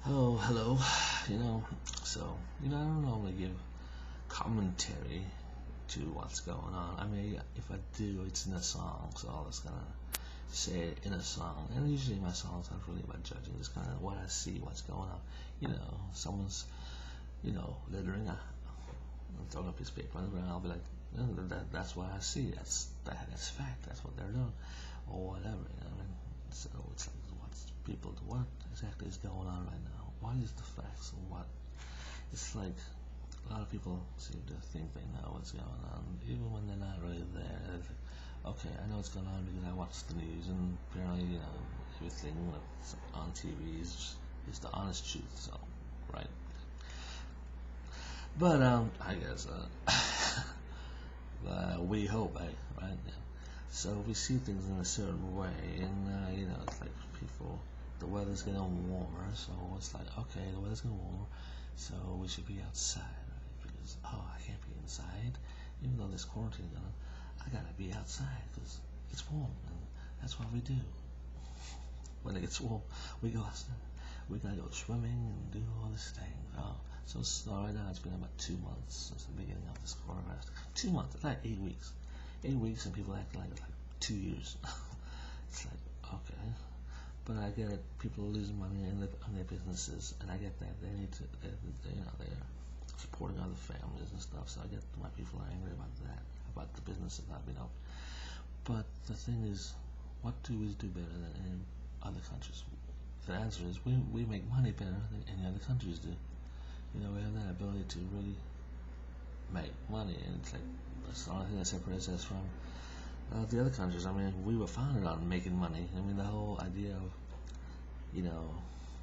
Oh, hello. You know, I don't normally give commentary to what's going on. I mean, if I do, it's in a song, so I'll just kind of say it in a song. And usually my songs aren't really about judging, just kind of what I see, what's going on. Someone's, littering, throwing a piece of paper on the ground, I'll be like, that's what I see, that's fact, that's what they're doing, or whatever, So it's like, what exactly is going on right now? What is the facts? What it's like a lot of people seem to think they know what's going on, even when they're not really there. They're like, okay, I know what's going on because I watch the news, and apparently, everything that's on TV is the honest truth. So, right. But I guess we hope, right? Yeah. So we see things in a certain way, and it's like people. The weather's getting warmer, so it's like, okay, the weather's getting warmer, so we should be outside, right? Because I can't be inside, even though there's quarantine going on. I gotta be outside because it's warm, and that's what we do. When it gets warm, we go outside. We gotta go swimming and do all this thing. So right now it's been about 2 months since the beginning of this coronavirus. 2 months, it's like 8 weeks. 8 weeks, and people act like it's like 2 years. It's like, okay. But I get it. People are losing money on their businesses, and I get that they need to, they're supporting other families and stuff. So I get why people are angry about that, about the businesses not being open. But the thing is, what do we do better than any other countries? The answer is we make money better than any other countries do. We have that ability to really make money, and it's like that's the only thing that separates us from the other countries. I mean, we were founded on making money. I mean, the whole idea of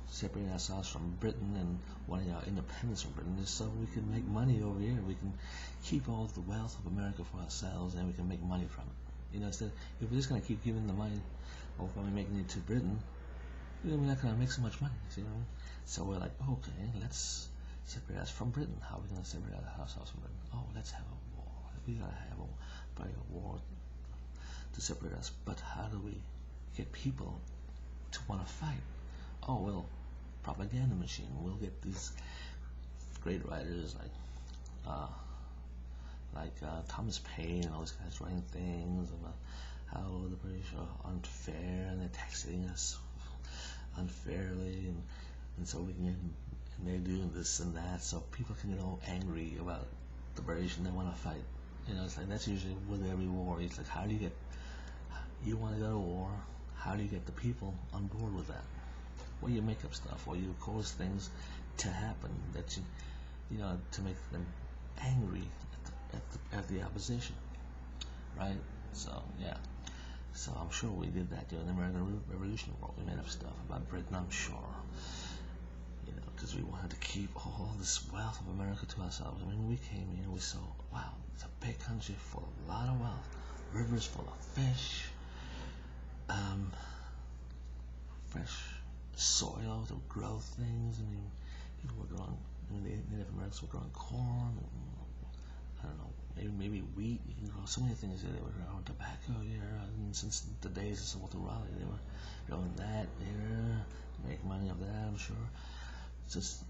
separating ourselves from Britain and wanting our independence from Britain is so we can make money over here. We can keep all of the wealth of America for ourselves, and we can make money from it. Instead, if we're just going to keep giving the money, or if we're making it to Britain, we're not going to make so much money. So we're like, okay, let's separate us from Britain. How are we going to separate ourselves from Britain? Oh, let's have a war. We got to have a war to separate us. But how do we get people to want to fight? Oh, well, propaganda machine. We'll get these great writers like Thomas Paine and all these guys writing things about how the British are unfair and they're taxing us unfairly, and so we can get, and they're doing this and that, so people can get all angry about the British and they want to fight. It's like that's usually with every war. It's like, how do you want to go to war? How do you get the people on board with that? Well, you make up stuff, or you cause things to happen that to make them angry at the opposition, right? So yeah. So I'm sure we did that during the American Revolution War. We made up stuff about Britain, I'm sure. Because we wanted to keep all this wealth of America to ourselves. I mean, when we came here, we saw, wow, it's a big country full of a lot of wealth, rivers full of fish, fresh soil to grow things. I mean, people were growing, Native Americans were growing corn, I don't know, maybe wheat. You can grow so many things here. They were growing tobacco here, and since the days of Walter Raleigh, they were growing that here, make money off that, I'm sure. Just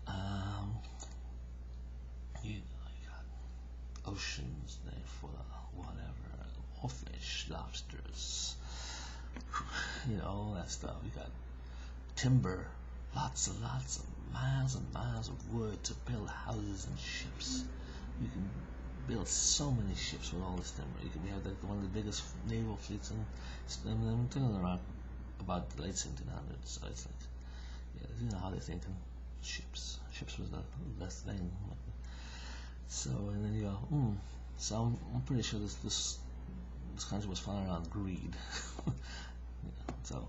you got oceans there full of whatever, more fish, lobsters, all that stuff. You got timber, lots and miles and miles of wood to build houses and ships. You can build so many ships with all this timber. You can have one of the biggest naval fleets I'm talking around about the late 1700s. So it's like, how they're thinking. Ships was the best thing. So, and then you go, so I'm pretty sure this country was founded on greed. So,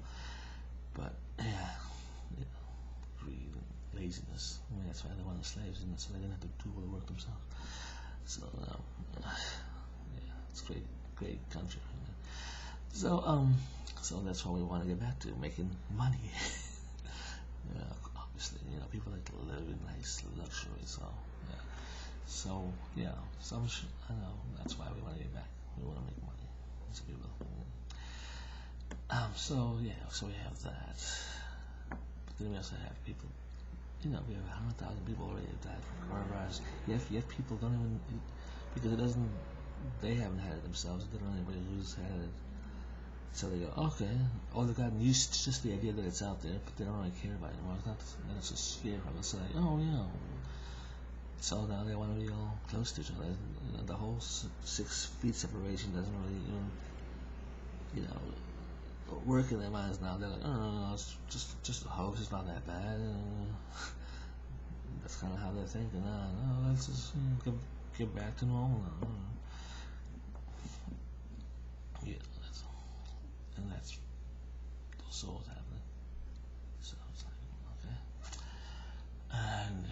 but yeah, greed and laziness. I mean, that's why they wanted slaves, and so they didn't have to do all the work themselves. So, yeah, it's great country. So that's what we want to get back to, making money. Obviously, people like to live in nice luxury, so yeah. So yeah, I know that's why we want to get back. We want to make money. So people. So yeah, so we have that. But then we also have people we have 100,000 people already have died from coronavirus. Yet people don't even, because it doesn't, they haven't had it themselves. They don't know anybody who's had it. So they go, okay. Or they've gotten used to just the idea that it's out there, but they don't really care about it anymore. It's not, it's just scary from it. So like, oh yeah. So now they want to be all close to each other. The whole 6 feet separation doesn't really even, work in their minds now. They're like, oh, no, it's just a hoax. It's not that bad. That's kind of how they're thinking. No, let's just get back to normal now. Yeah, that's so what's happening. So it's like, okay. And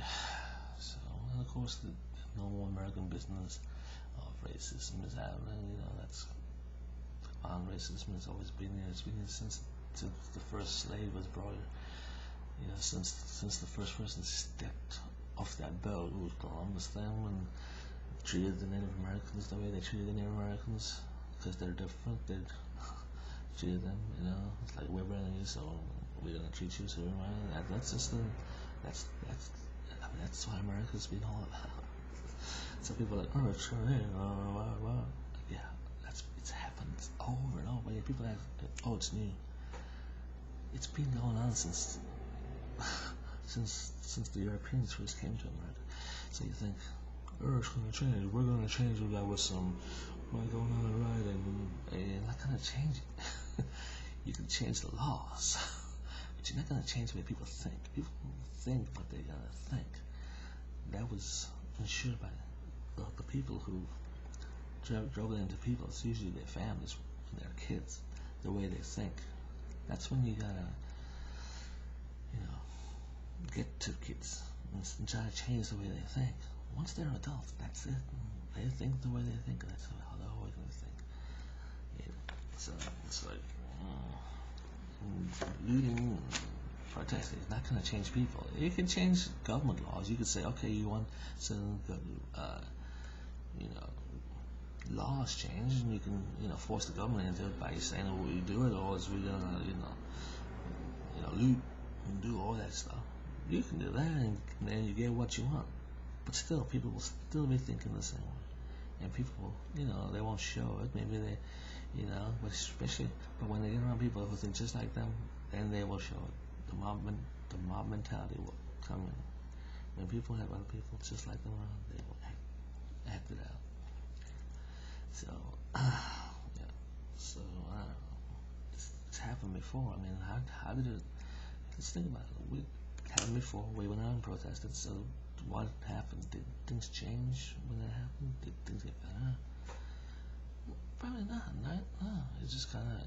so, and of course, the normal American business of racism is happening. That's on racism has always been there. It's been there since the first slave was brought here. Since the first person stepped off that boat, who was Columbus, then and treated the Native Americans the way they treated the Native Americans, because they're different. They treated them, it's like we're better than you, so we're gonna treat you. So that's just that's what America's been all about. So people are like, oh, sure, yeah, it's happened over and over. Yeah, people ask, oh, it's new. It's been going on since the Europeans first came to America. So you think, oh, it's going to change. We're going to change with that with some going on the right, and you're not going to change it. You can change the laws, but you're not going to change the way people think. People think what they're going to think. That was ensured by the people who drove them to people. It's usually their families and their kids, the way they think. That's when you gotta, get to kids and try to change the way they think. Once they're adults, that's it. They think the way they think. That's how they're always gonna think. So it's like looting, protesting is not gonna change people. It can change government laws. You could say, okay, you want some, laws change, and you can, force the government into it by saying, well, we do it, or is we gonna, loot and do all that stuff. You can do that, and then you get what you want. But still, people will still be thinking the same way, and people, they won't show it. Maybe they, but when they get around people who think just like them, then they will show it. The mob mentality will come in. When people have other people just like them around, they will act it out. So, yeah. So, I don't know. It's happened before. I mean, how did it? Let's think about it. We happened before. We went out and protested. So, what happened? Did things change when that happened? Did things get better? Probably not, right? No. It's just kind of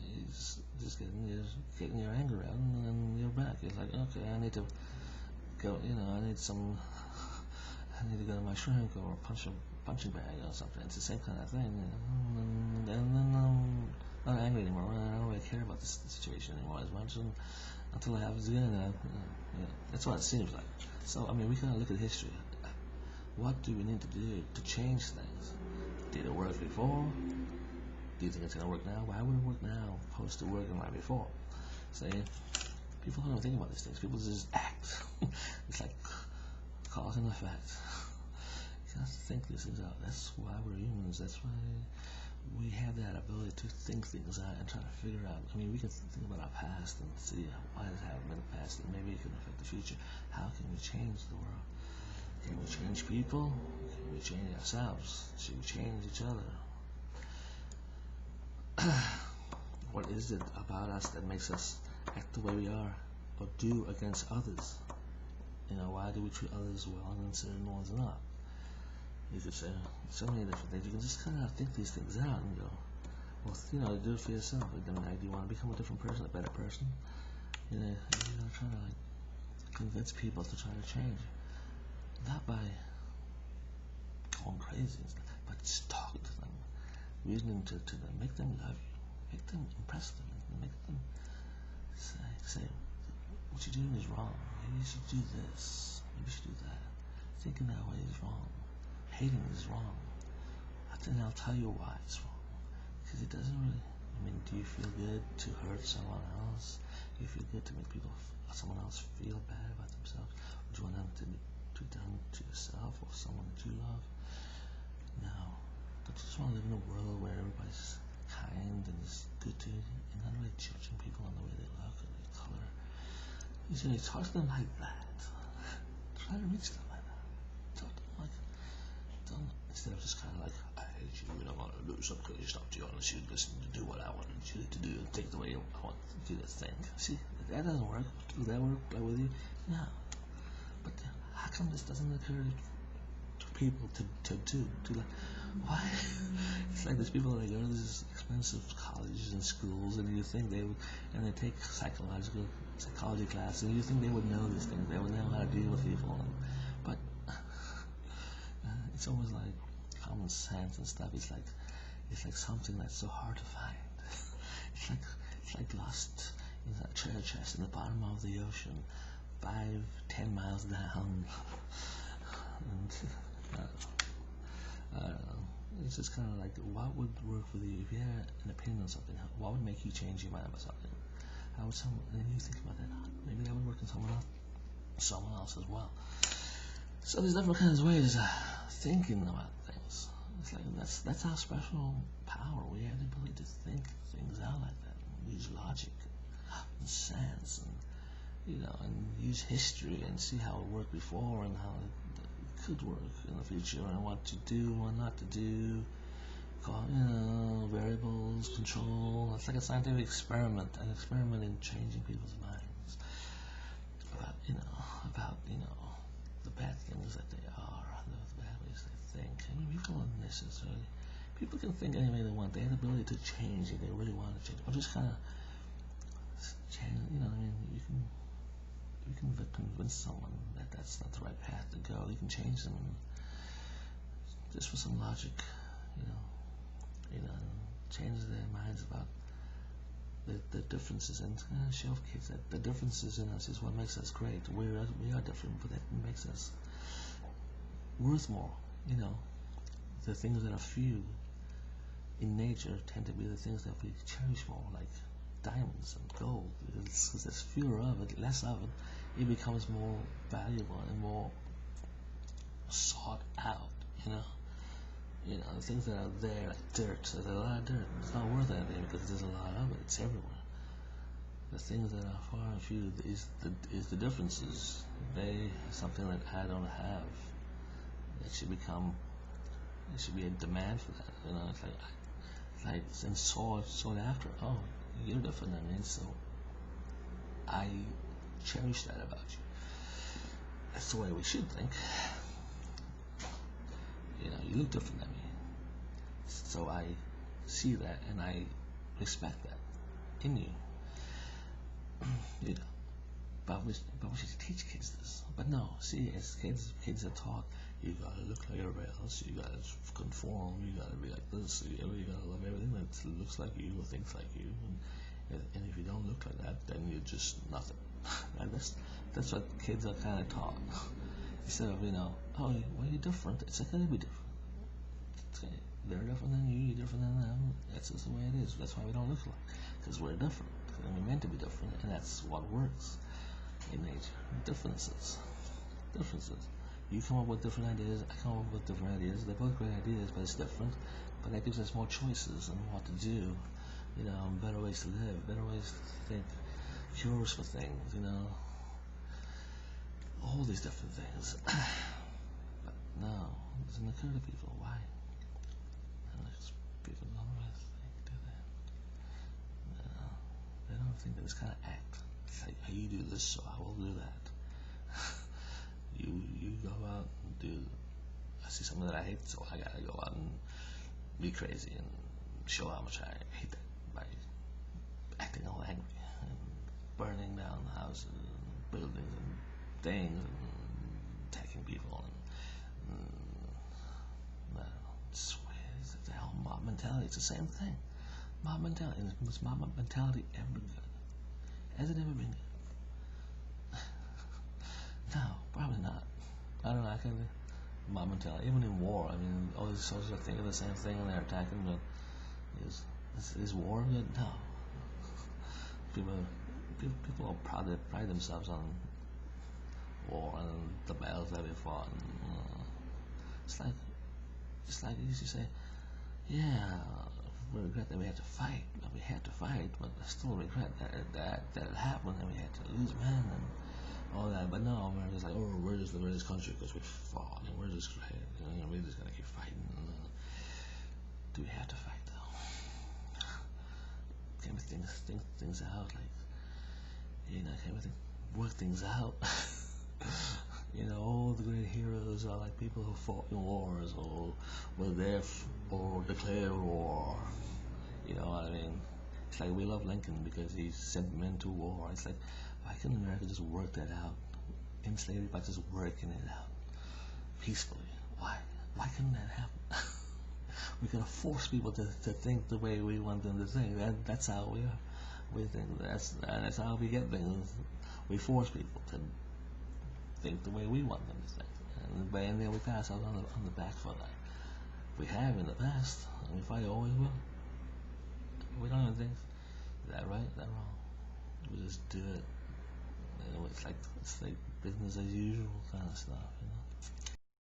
just getting your anger out, and then you're back. It's like, okay, I need to go. I need to go to my shrink or punching bag or something. It's the same kind of thing. And then I'm not angry anymore. I don't really care about this situation anymore as much until it happens again. That's what it seems like. So, I mean, we kind of look at history. What do we need to do to change things? Did it work before? Do you think it's going to work now? Why would it work now opposed to working right before? See, people don't think about these things. People just act. It's like cause and effect. You gotta think these things out. That's why we're humans. That's why we have that ability to think things out and try to figure out. I mean, we can think about our past and see why it happened in the past, and maybe it can affect the future. How can we change the world? Can we change people? Can we change ourselves? Should we change each other? What is it about us that makes us act the way we are or do against others? Why do we treat others well and certain ones not? You could say so many different things. You can just kind of think these things out and go, well, do it for yourself. Do you want to become a different person, a better person? You're gonna try to convince people to try to change. Not by going crazy and stuff, but just talking to them, reasoning to them, make them love you, make them impress them, and make them say, what you're doing is wrong. Maybe you should do this. Maybe you should do that. Thinking that way is wrong. Hating is wrong. Then I'll tell you why it's wrong. Because it doesn't really. I mean, do you feel good to hurt someone else? Do you feel good to make someone else feel bad about themselves? Or do you want someone that you love. No, I just want to live in a world where everybody's kind and is good to you, and not really judging people on the way they look or their color. You should talk to them like that. Try to reach them like that. Talk to them like, don't, instead of just kind of like, I hate you and I want to do something because you stopped you unless you listen to do what I wanted you to do and think the way I want you to think. See, that doesn't work. Will that work with you? No. But how come this doesn't occur to people to do? To like, why? It's like there's people that go to these expensive colleges and schools, and you think they would, and they take psychology classes, and you think they would know these things. They would know how to deal with people. But it's almost like common sense and stuff. It's like something that's so hard to find. It's like lost in a treasure chest in the bottom of the ocean, 5-10 miles down. And I don't know. It's just kind of like, what would work with you if you had an opinion on something? What would make you change your mind about something? How would someone? And you think about that. Maybe that would work in someone else as well. So there's different kinds of ways of thinking about things. It's like that's our special power. We have the ability to think things out like that, and use logic and sense, and use history and see how it worked before and how it could work in the future, and what to do and what not to do. Variables, control. It's like a scientific experiment, an experiment in changing people's minds about the bad things that they are, the bad ways they think. I mean, people don't necessarily. People can think any way they want. They have the ability to change if they really want to change, or just kind of change. You can convince someone that that's not the right path to go. You can change them just with some logic, and change their minds about the differences, and show kids that the differences in us is what makes us great. We are different, but that makes us worth more. The things that are few in nature tend to be the things that we cherish more, like diamonds and gold. Because there's fewer of it, less of it, it becomes more valuable and more sought out. The things that are there, like dirt. There's a lot of dirt. It's not worth anything because there's a lot of it. It's everywhere. The things that are far and few is the differences. They are something that I don't have. It should be a demand for that. It's like and sought after. Oh, you're different than me, so I cherish that about you. That's the way we should think. You look different than me, so I see that and I respect that in you. But we should teach kids this. But no, see, as kids are taught, you gotta look like everybody else. You gotta conform. You gotta be like this. You gotta love everything that looks like you or thinks like you. And if you don't look like that, then you're just nothing. And that's what kids are kind of taught. Instead of oh, well, you're different. It's okay to be different. Okay. They're different than you. You're different than them. That's just the way it is. That's why we don't look alike, because we're different. And we're meant to be different, and that's what works in nature. Differences. You come up with different ideas. I come up with different ideas. They're both great ideas, but it's different. But that gives us more choices on what to do. Better ways to live, better ways to think, cures for things. All these different things. But no, it doesn't occur to people. Why? People don't really think, do they? No, they don't think that it's kind of act. It's like, hey, you do this, so I will do that. You go out and do. I see something that I hate, so I gotta go out and be crazy and show how much I hate that by acting all angry and burning down houses and buildings and things and attacking people and I don't know, it's the whole mob mentality. It's the same thing. Mob mentality. Was mob mentality ever good? Has it ever been good? No, probably not. I don't know. I can't. Mob mentality. Even in war, I mean, all these soldiers are thinking the same thing and they're attacking. But is war good? No. People are proud. They pride themselves on war and the battles that they fought. And, it's like you used to say, yeah, we regret that we had to fight, but I still regret that it happened and we had to lose men and all that. But no, we're just like, oh, we're just the greatest country because we fought and we're just great, we're just gonna keep fighting. Do we have to fight though? Can we think things out? Like, can we work things out? All the great heroes are like people who fought in wars or were there or declared war. You know what I mean? It's like we love Lincoln because he sent men to war. It's like, why couldn't America just work that out in slavery by just working it out peacefully? Why? Why couldn't that happen? We gotta force people to think the way we want them to think. That's how we are. We think that's how we get things. We force people to think the way we want them to think, and then we pat ourselves on the back for that. We have in the past, and we probably always will. We don't even think, is that right? Is that wrong? We just do it. It's like business as usual kind of stuff.